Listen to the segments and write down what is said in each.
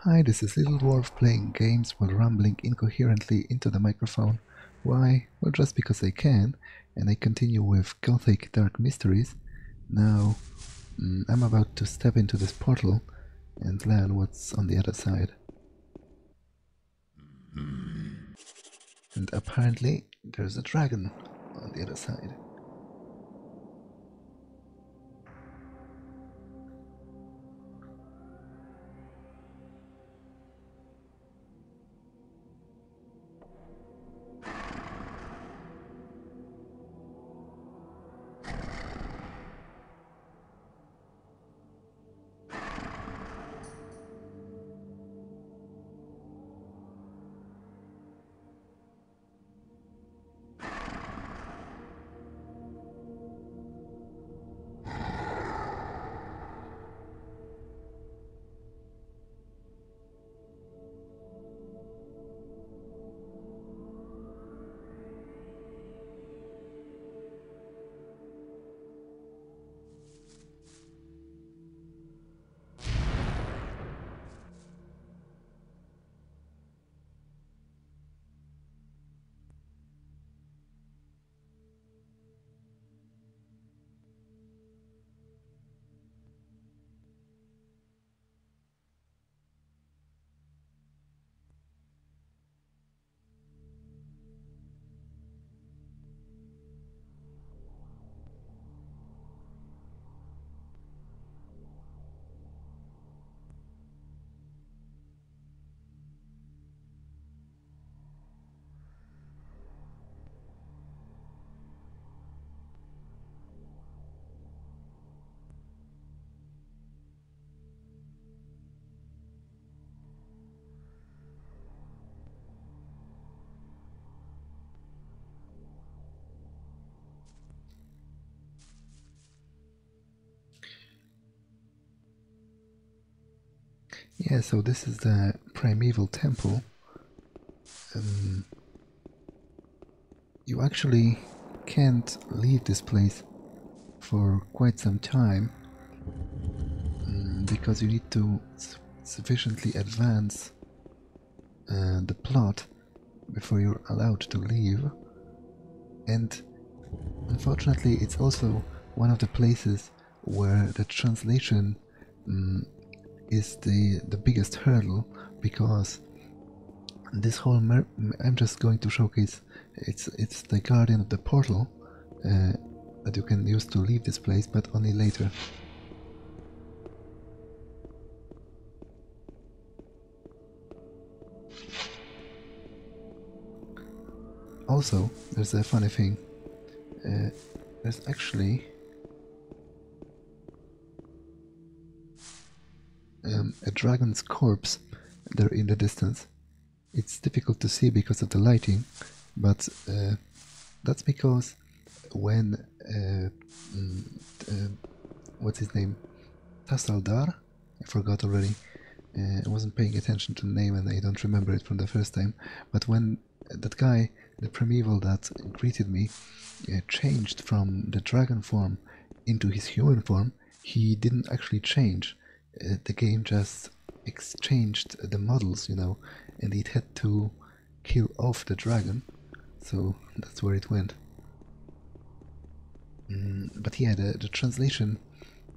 Hi, this is Little Dwarf playing games while rambling incoherently into the microphone. Why? Well, just because I can, and I continue with Gothic Dark Mysteries. Now, I'm about to step into this portal and learn what's on the other side. And apparently, there's a dragon on the other side. Yeah, so this is the Primeval Temple. You actually can't leave this place for quite some time because you need to sufficiently advance the plot before you're allowed to leave. And unfortunately, it's also one of the places where the translation is the biggest hurdle, because this whole I'm just going to showcase it's the guardian of the portal that you can use to leave this place, but only later. Also, there's a funny thing. There's actually a dragon's corpse there in the distance. It's difficult to see because of the lighting, but that's because when what's his name? Tassaldar? I forgot already. I wasn't paying attention to the name and I don't remember it from the first time. But when that guy, the Primeval that greeted me, changed from the dragon form into his human form, he didn't actually change. The game just exchanged the models, you know, and it had to kill off the dragon, so that's where it went. But yeah, the translation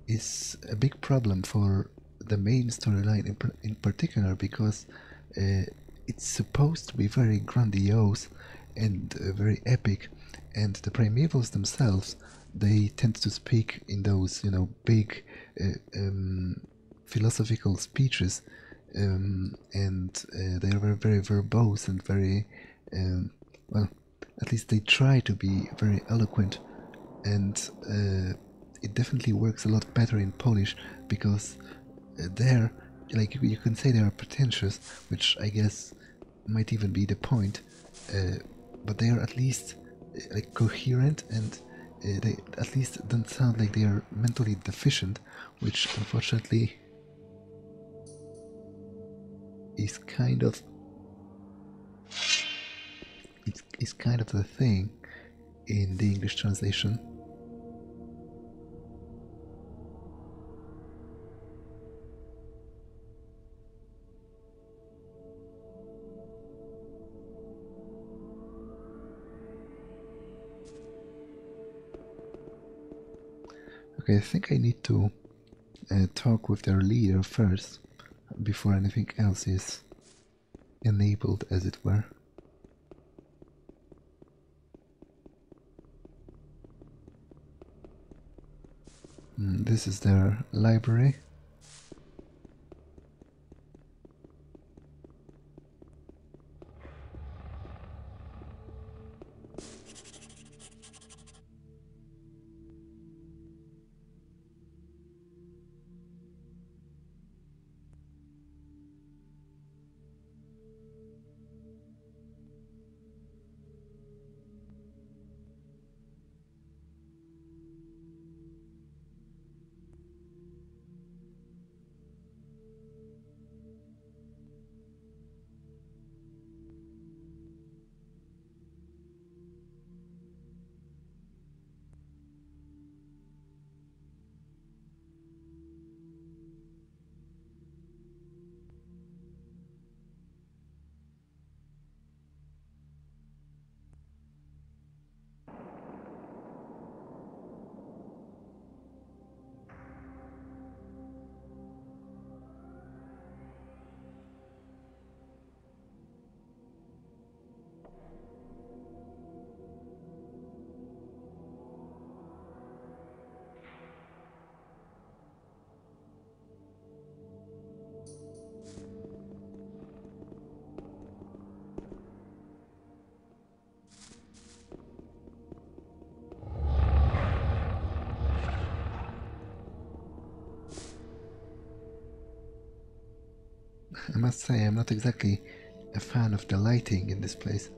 is a big problem for the main storyline in particular, because it's supposed to be very grandiose and very epic, and the Primevals themselves, they tend to speak in those, you know, big philosophical speeches, and they are very, very verbose and very, well, at least they try to be very eloquent, and it definitely works a lot better in Polish, because there, like, you can say they are pretentious, which I guess might even be the point, but they are at least like coherent, and they at least don't sound like they are mentally deficient, which unfortunately is kind of the thing in the English translation. Okay, I think I need to talk with their leader first, before anything else is enabled, as it were. This is their library. I must say, I'm not exactly a fan of the lighting in this place.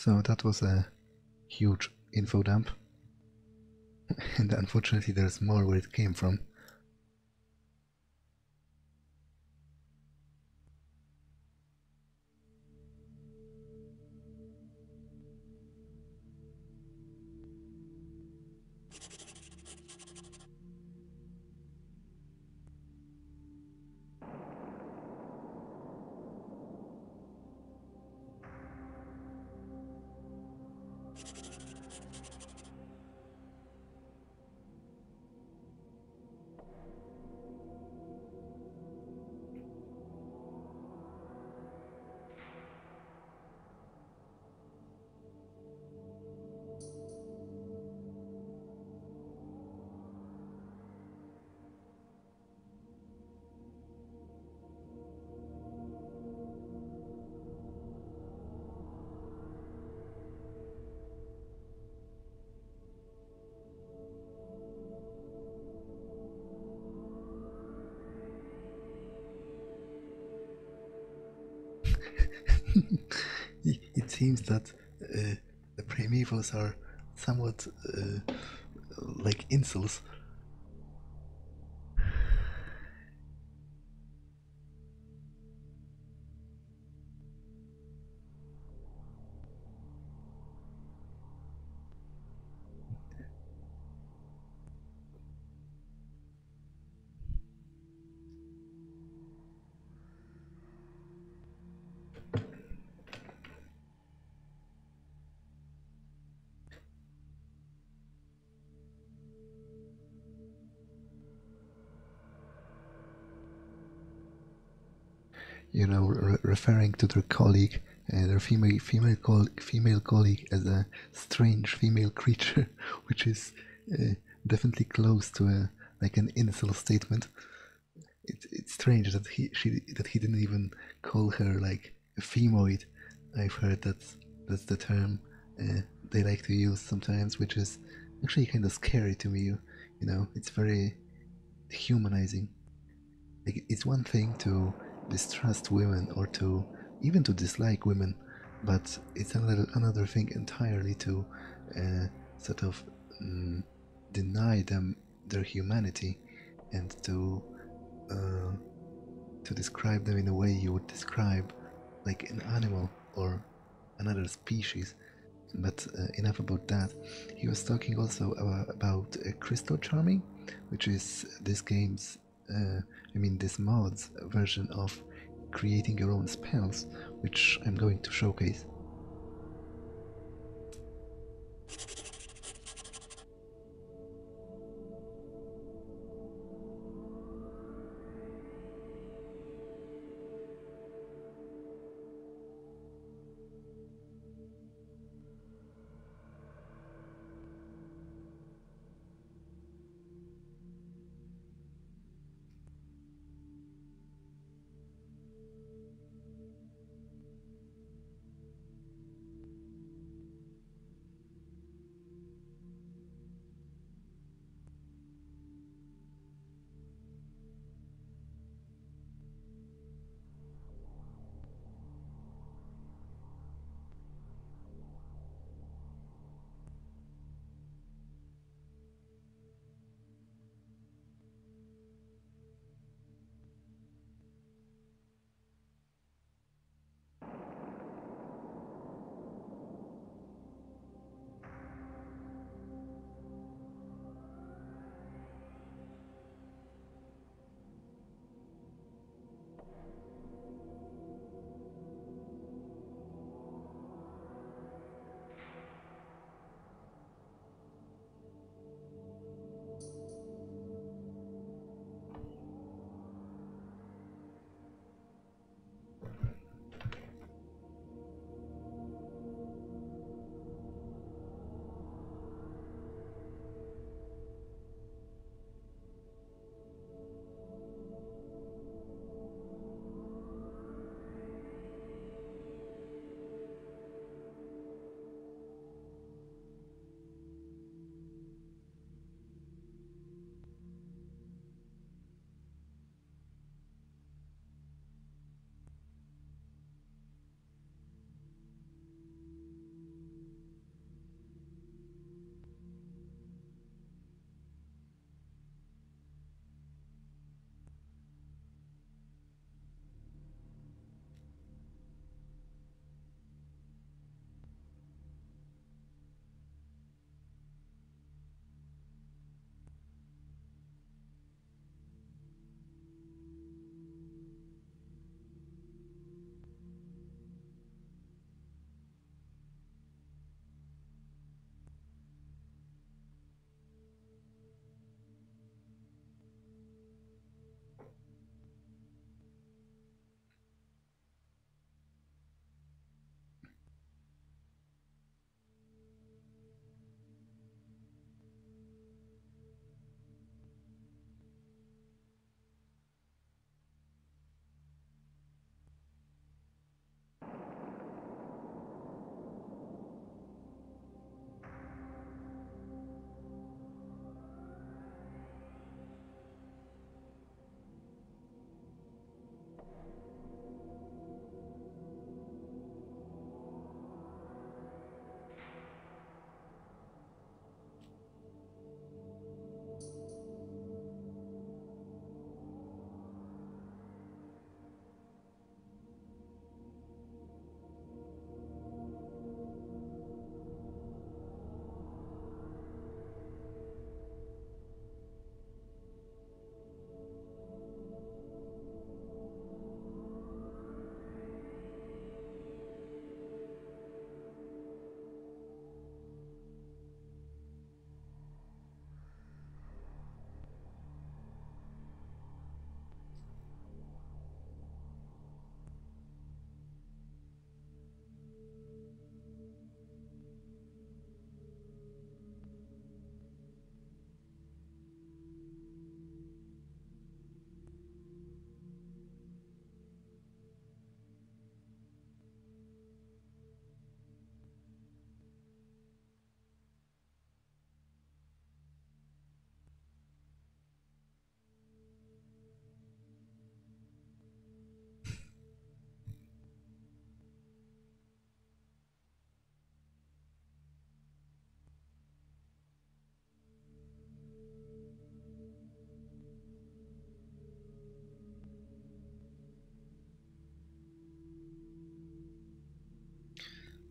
So that was a huge info dump, and unfortunately there's more where it came from. It seems that the Primevals are somewhat like incels. You know, referring to their colleague, their female colleague, as a strange female creature, which is definitely close to a like an incel statement. It's strange that he didn't even call her like a femoid. I've heard that's the term they like to use sometimes, which is actually kind of scary to me. You know, it's very humanizing. Like, it's one thing to distrust women or to even to dislike women, but it's another thing entirely to sort of deny them their humanity and uh, to describe them in a way you would describe like an animal or another species. But enough about that. He was talking also about crystal charming, which is this game's, this mod's version of creating your own spells, which I'm going to showcase.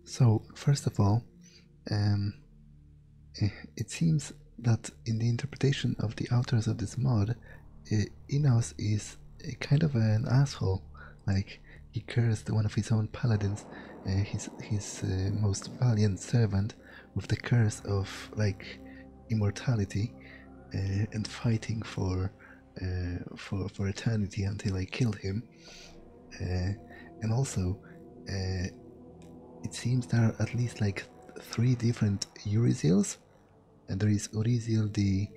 So, first of all, um, it seems that in the interpretation of the authors of this mod, Inos is kind of an asshole. Like, he cursed one of his own paladins, his most valiant servant, with the curse of like immortality and fighting for eternity until I killed him. And also, it seems there are at least like 3 different Uriziels, and there is Uriziel, the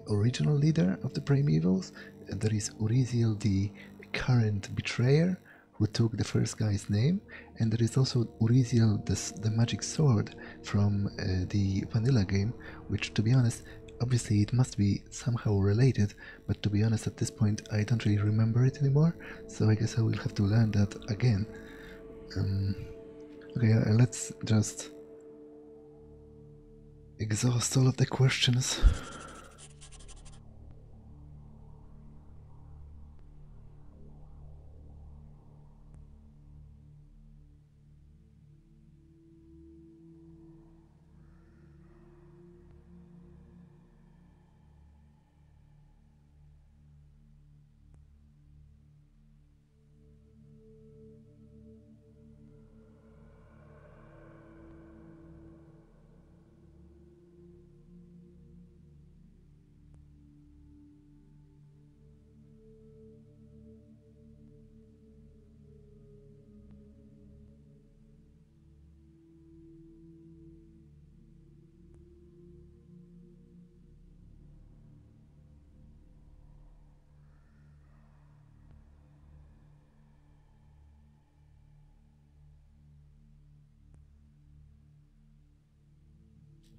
original leader of the Primevals, and there is Uriziel, the current betrayer who took the first guy's name, and there is also Uriziel, the magic sword from the vanilla game, which, to be honest, obviously it must be somehow related, but to be honest, at this point I don't really remember it anymore, so I guess I will have to learn that again. Okay, let's just exhaust all of the questions.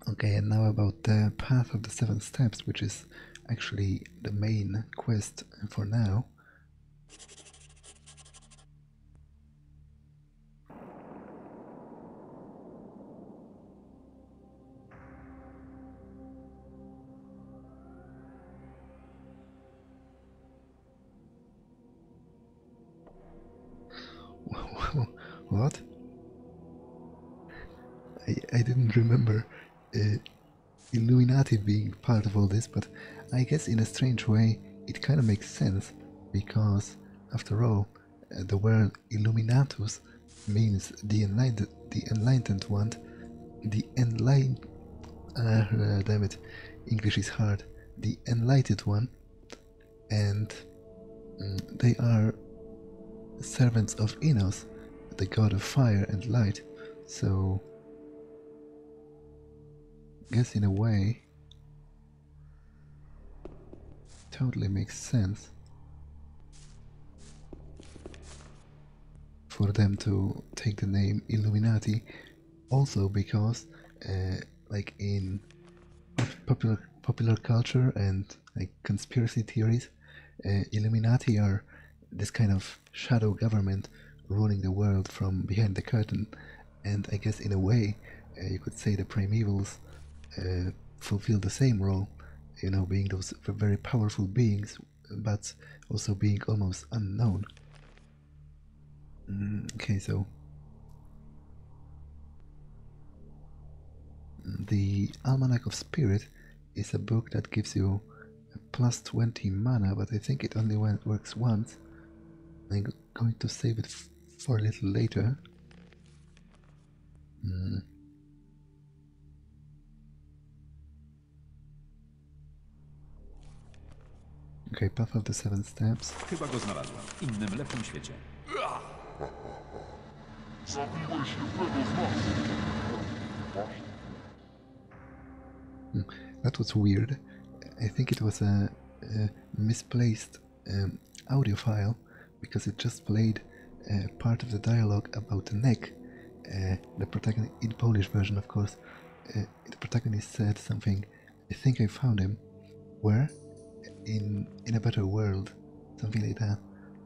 Okay, and now about the Path of the Seven Steps, which is actually the main quest for now. What? I didn't remember Illuminati being part of all this, but I guess in a strange way it kind of makes sense, because after all, the word Illuminatus means the enlightened one, the enlightened, damn it, English is hard, the enlightened one, and they are servants of Enos, the god of fire and light, so I guess in a way totally makes sense for them to take the name Illuminati, also because like in popular culture and like conspiracy theories, Illuminati are this kind of shadow government ruling the world from behind the curtain, and I guess in a way you could say the Primevals fulfill the same role, you know, being those very powerful beings, but also being almost unknown. Okay, so the Almanac of Spirit is a book that gives you plus 20 mana, but I think it only works once. I'm going to save it for a little later. Okay, Path of the Seven Steps. Chyba go znalazłem. W innym, lepszym świecie. That was weird. I think it was a misplaced audio file, because it just played part of the dialogue about the neck. The protagonist, in Polish version of course, the protagonist said something, I think I found him. Where? In a better world. Something like that.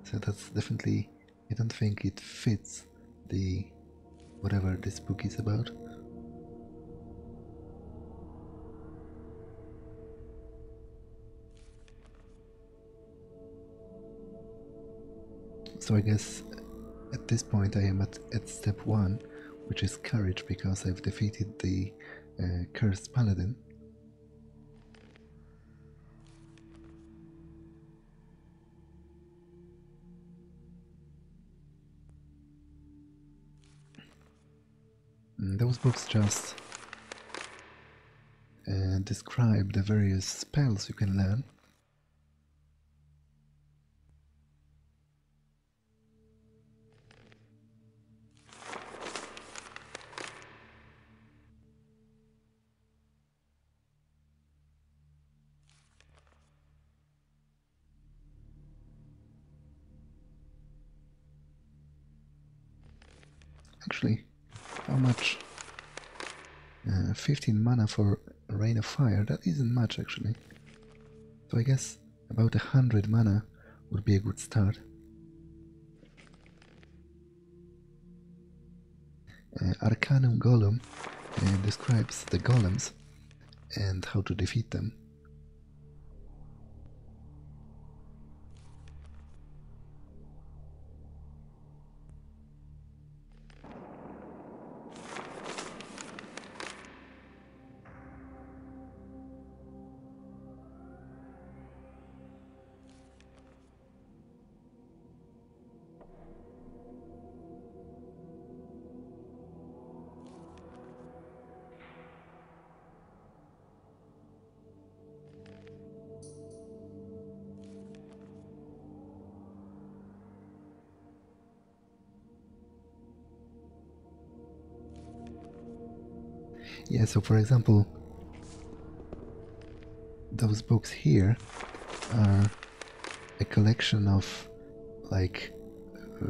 So that's definitely, I don't think it fits the whatever this book is about. So I guess at this point I am at step 1, which is courage because I've defeated the cursed paladin. Those books just describe the various spells you can learn. Actually, how much? 15 mana for Rain of Fire, that isn't much actually. So I guess about 100 mana would be a good start. Arcanum Golem describes the golems and how to defeat them. Yeah, so for example, those books here are a collection of, like, I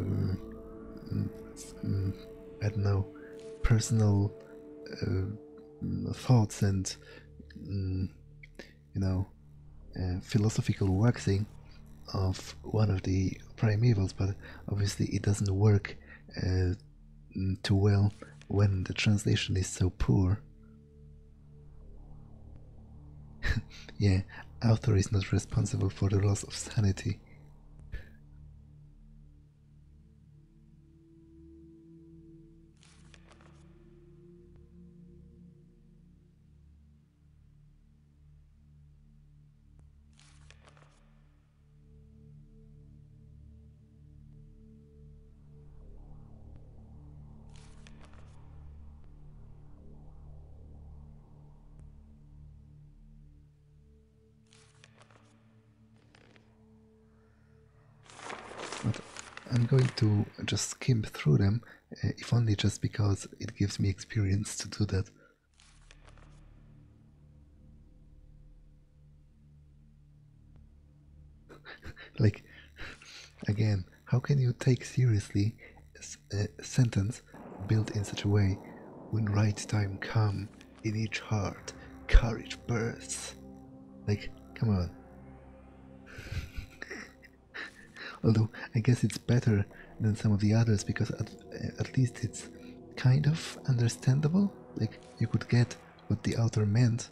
don't know, personal thoughts and, philosophical waxing of one of the Primevals, but obviously it doesn't work too well when the translation is so poor. Yeah, author is not responsible for the loss of sanity. But I'm going to just skim through them, if only just because it gives me experience to do that. Like, again, how can you take seriously a sentence built in such a way? When right time come, in each heart, courage bursts. Like, come on. Although I guess it's better than some of the others because at least it's kind of understandable. Like, you could get what the author meant.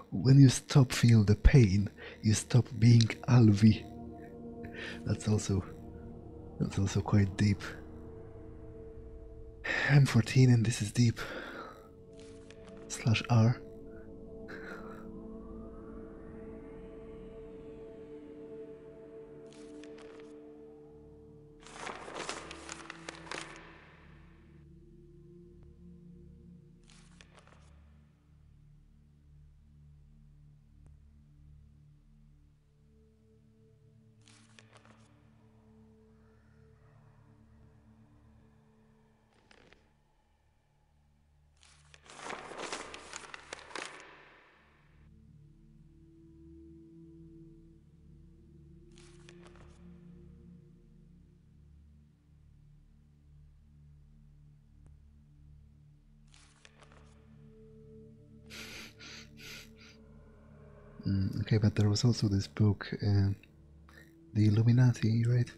When you stop feel the pain, you stop being Alvi. That's also quite deep. I'm 14 and this is deep. /R. Okay, but there was also this book, The Illuminati, right?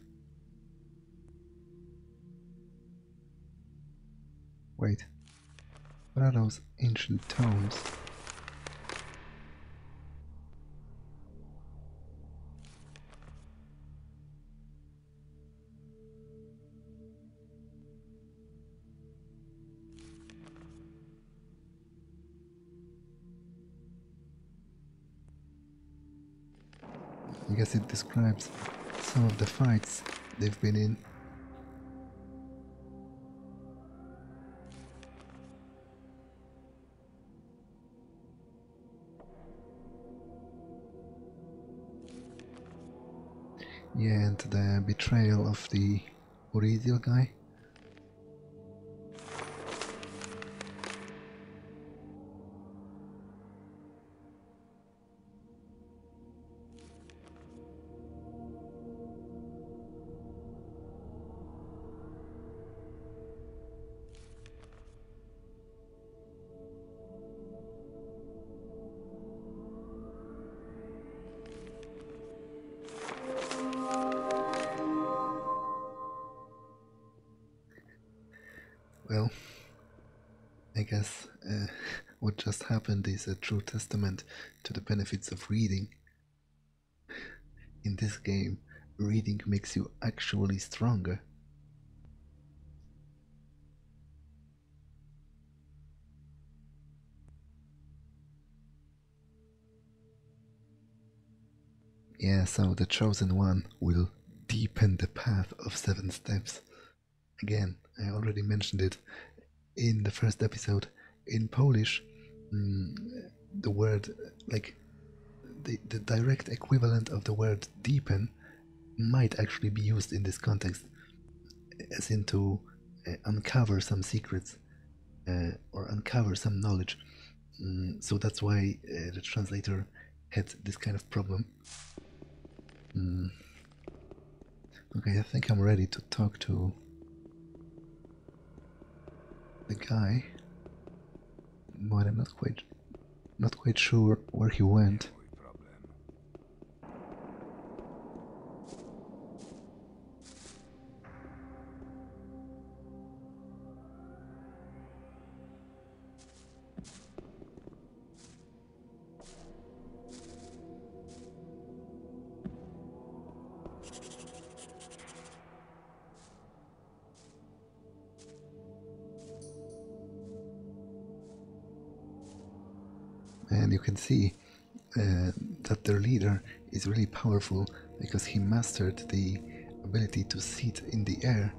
Wait, what are those ancient tomes? I guess it describes some of the fights they've been in. Yeah, and the betrayal of the Uridiel guy. Well, I guess what just happened is a true testament to the benefits of reading. In this game, reading makes you actually stronger. Yeah, so the Chosen One will deepen the path of 7 steps. Again, I already mentioned it in the first episode. In Polish, the word, like, the direct equivalent of the word deepen might actually be used in this context, as in to uncover some secrets or uncover some knowledge. So that's why the translator had this kind of problem. Okay, I think I'm ready to talk to the guy, but I'm not quite sure where he went. And you can see that their leader is really powerful because he mastered the ability to sit in the air.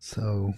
So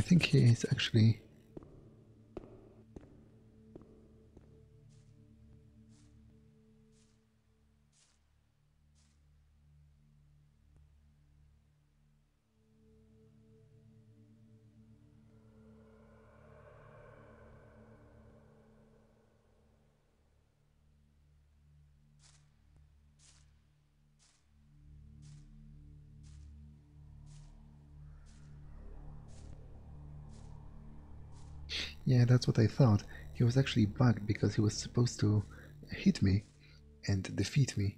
think he is actually... Yeah, that's what I thought. He was actually bugged because he was supposed to hit me and defeat me.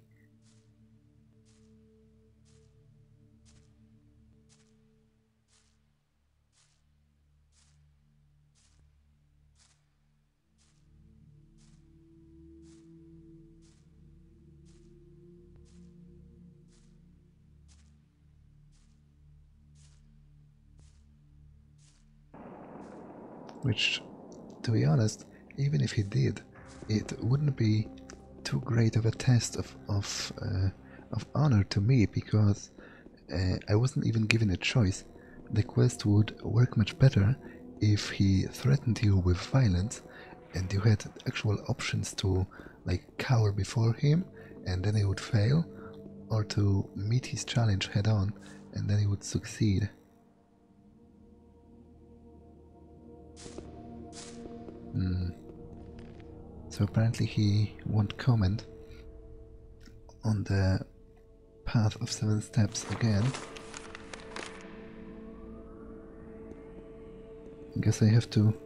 Which, to be honest, even if he did, it wouldn't be too great of a test of honor to me, because I wasn't even given a choice. The quest would work much better if he threatened you with violence and you had actual options to like cower before him and then he would fail, or to meet his challenge head on and then he would succeed. So apparently he won't comment on the path of 7 steps again. I guess I have to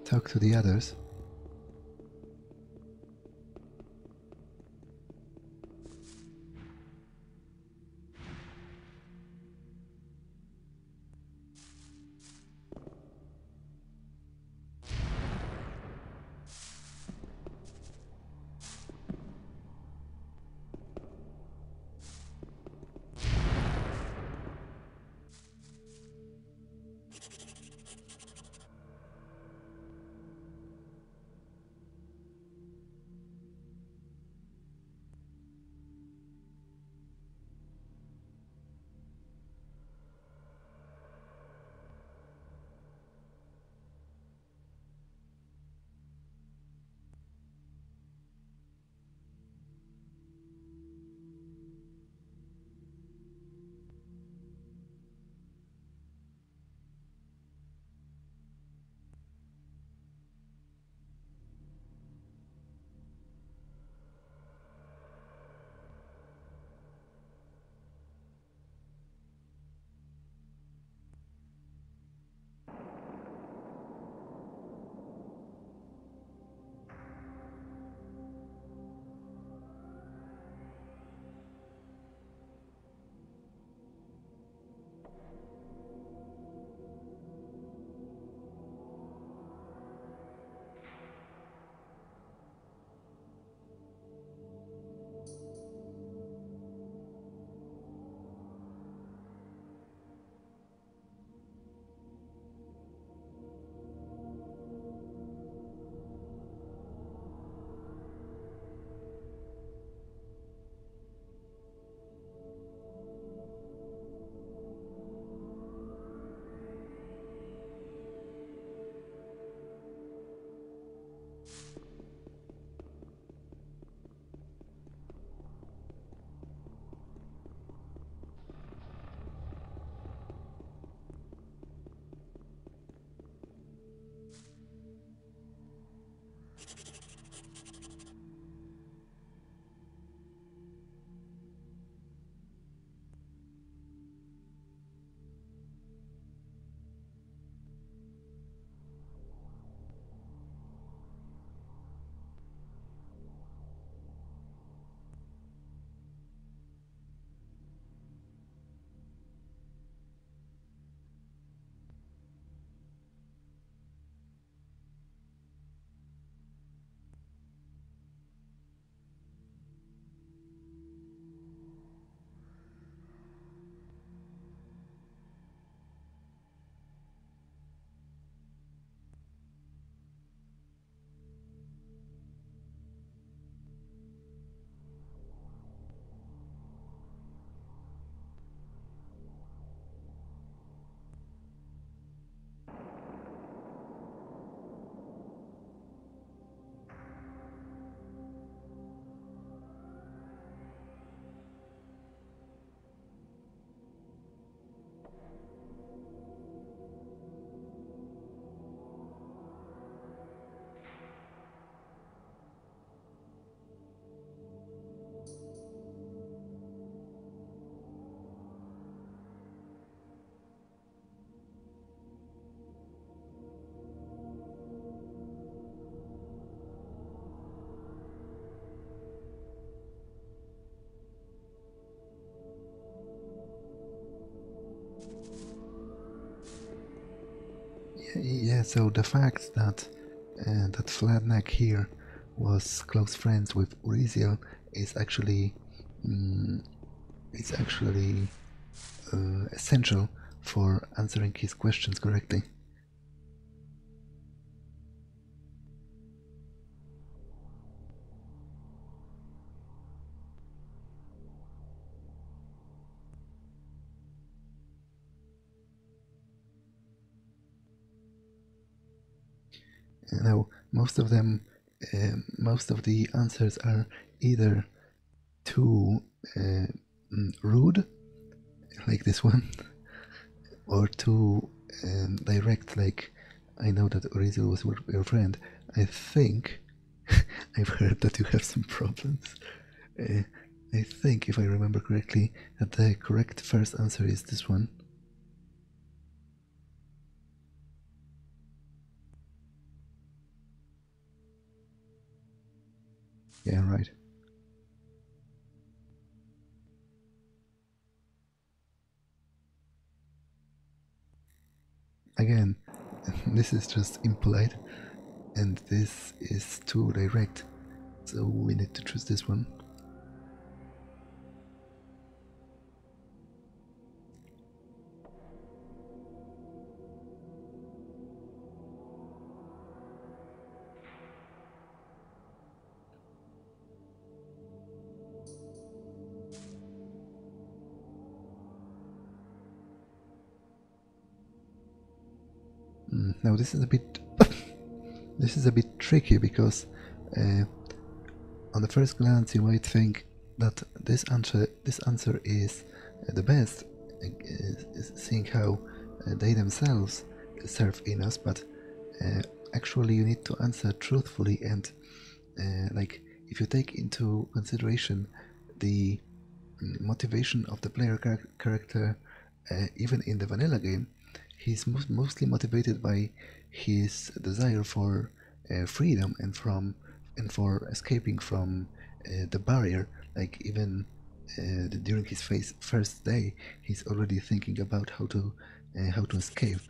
talk to the others. Yeah, so the fact that that Flad'Nag here was close friends with Uriziel is actually essential for answering his questions correctly. Now, most of them, most of the answers are either too rude, like this one, or too direct, like, I know that Uriziel was your friend. I think I've heard that you have some problems. I think, if I remember correctly, that the correct first answer is this one. Yeah, right. Again, this is just impolite, and this is too direct, so we need to choose this one. Now this is a bit this is a bit tricky because on the first glance you might think that this answer is the best, seeing how they themselves serve in us, but actually you need to answer truthfully, and like, if you take into consideration the motivation of the player character, even in the vanilla game, he's mostly motivated by his desire for freedom and for escaping from the barrier. Like, even during his first day, he's already thinking about how to escape.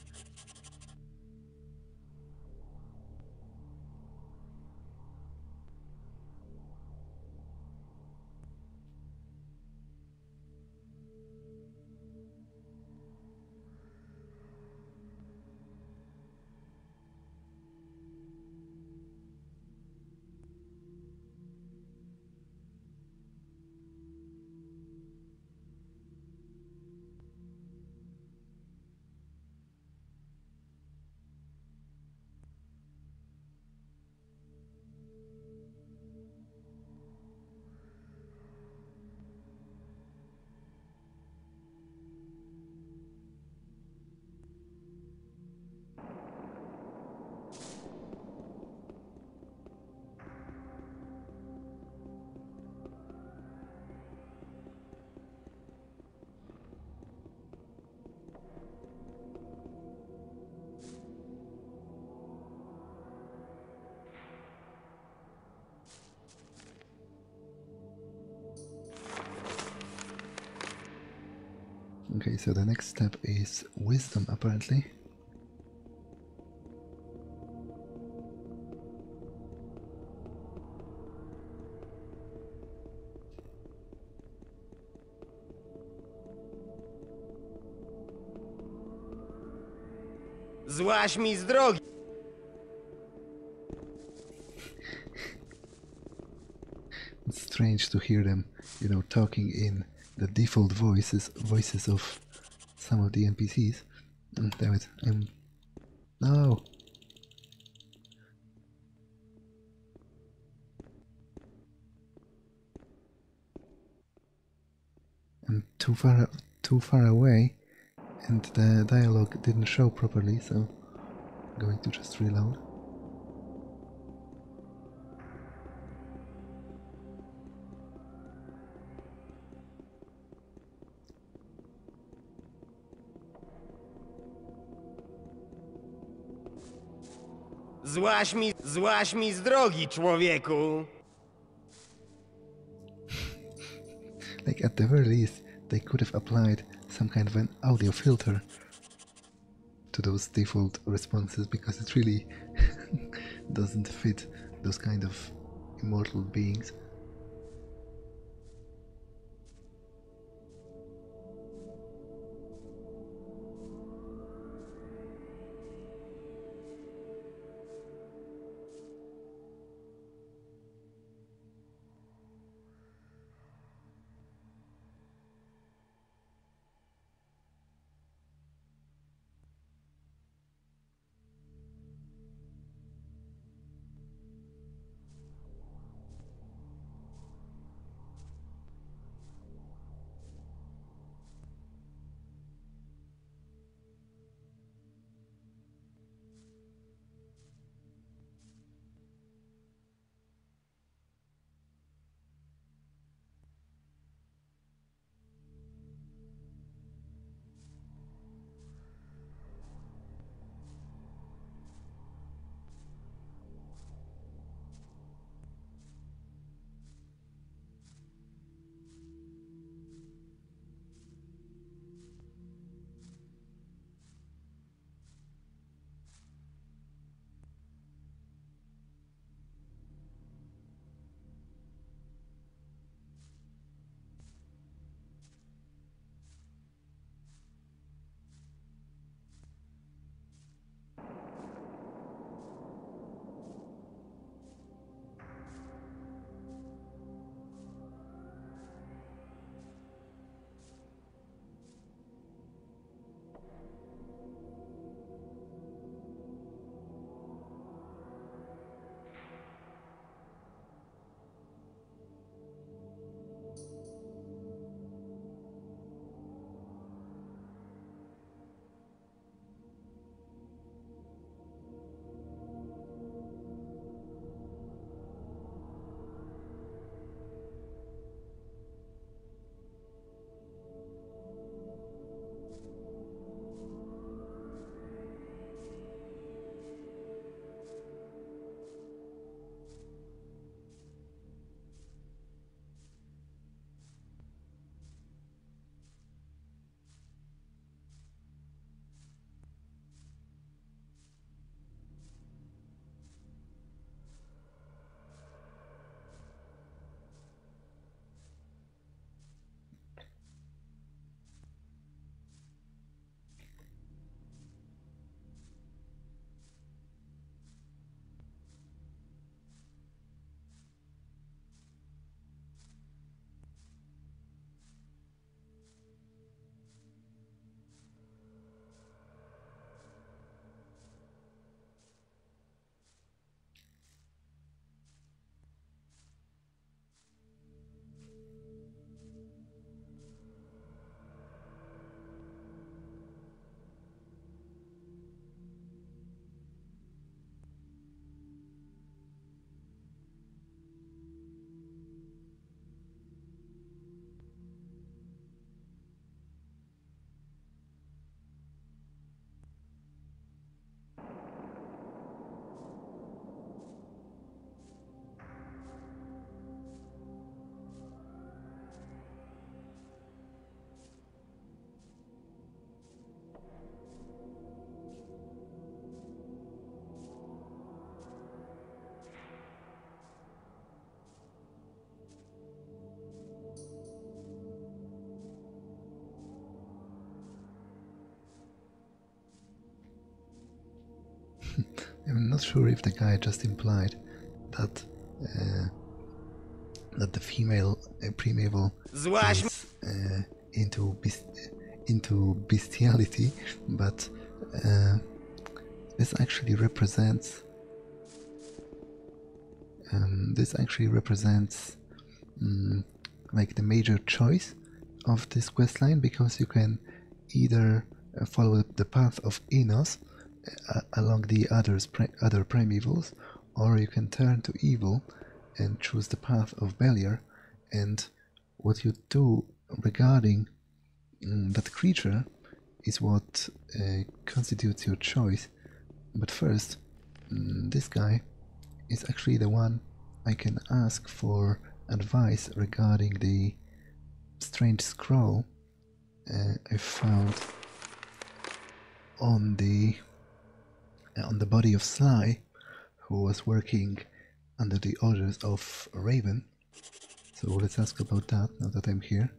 Okay, so the next step is wisdom, apparently. Złaź mi z drogi! It's strange to hear them, you know, talking in the default voices of some of the NPCs. Damn it, no. I'm too far away, and the dialogue didn't show properly, so I'm going to just reload. Złaź mi z drogi, człowieku! Like, at the very least, they could have applied some kind of an audio filter. to those default responses because it really doesn't fit those kind of immortal beings. I'm not sure if the guy just implied that that the female Primeval Złaś is into bestiality, but this actually represents like the major choice of this questline, because you can either follow the path of Enos along the other Primevals, or you can turn to evil and choose the path of Balaiareth. And what you do regarding that creature is what constitutes your choice. But first, this guy is actually the one I can ask for advice regarding the strange scroll I found on the body of Sly, who was working under the orders of Raven. So let's ask about that now that I'm here.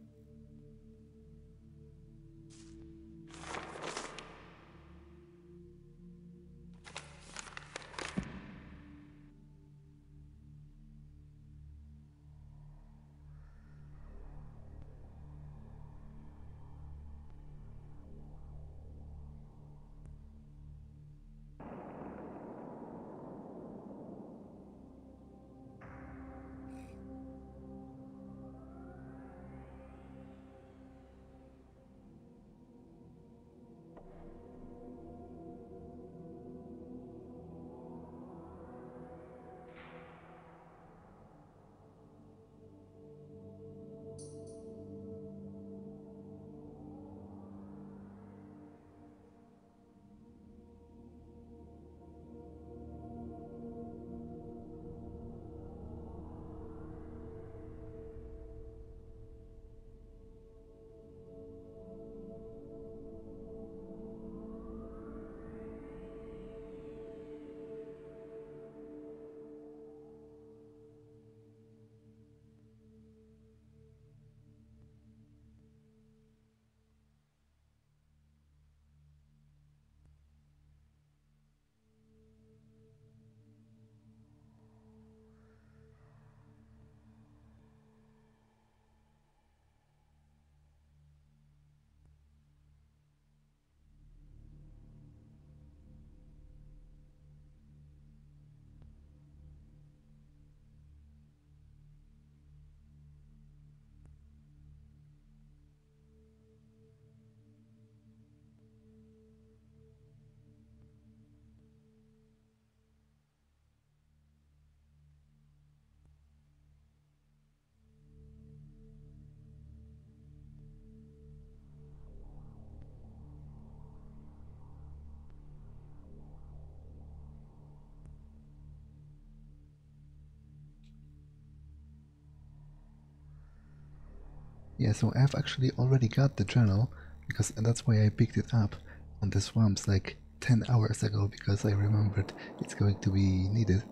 Yeah, so I've actually already got the journal, because and that's why I picked it up on the swamps like 10 hours ago, because I remembered it's going to be needed.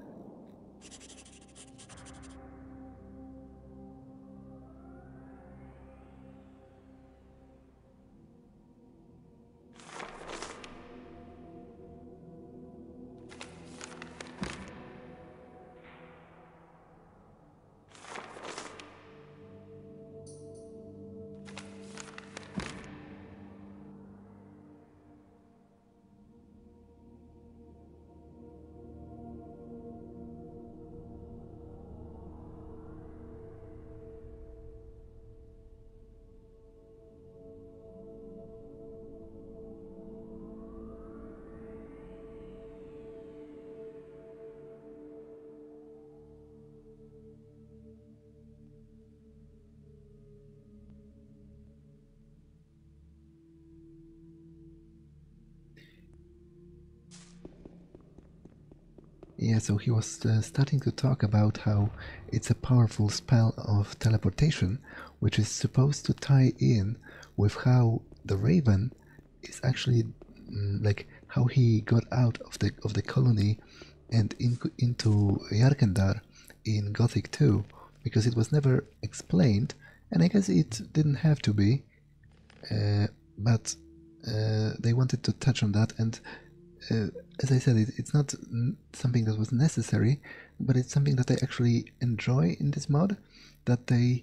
Yeah, so he was starting to talk about how it's a powerful spell of teleportation, which is supposed to tie in with how the Raven is actually like how he got out of the colony and into Yarkandar in Gothic 2, because it was never explained, and I guess it didn't have to be, but they wanted to touch on that. And as I said, it's not something that was necessary, but it's something that I actually enjoy in this mod, that they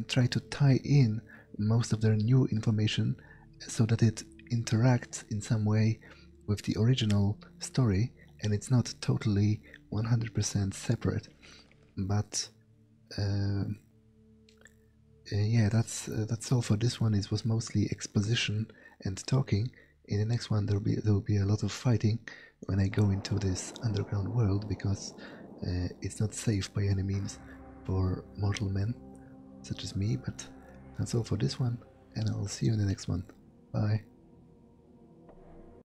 try to tie in most of their new information so that it interacts in some way with the original story, and it's not totally 100% separate. But yeah, that's all for this one. It was mostly exposition and talking. In the next one there will be a lot of fighting when I go into this underground world, because it's not safe by any means for mortal men such as me. But that's all for this one, and I'll see you in the next one. Bye.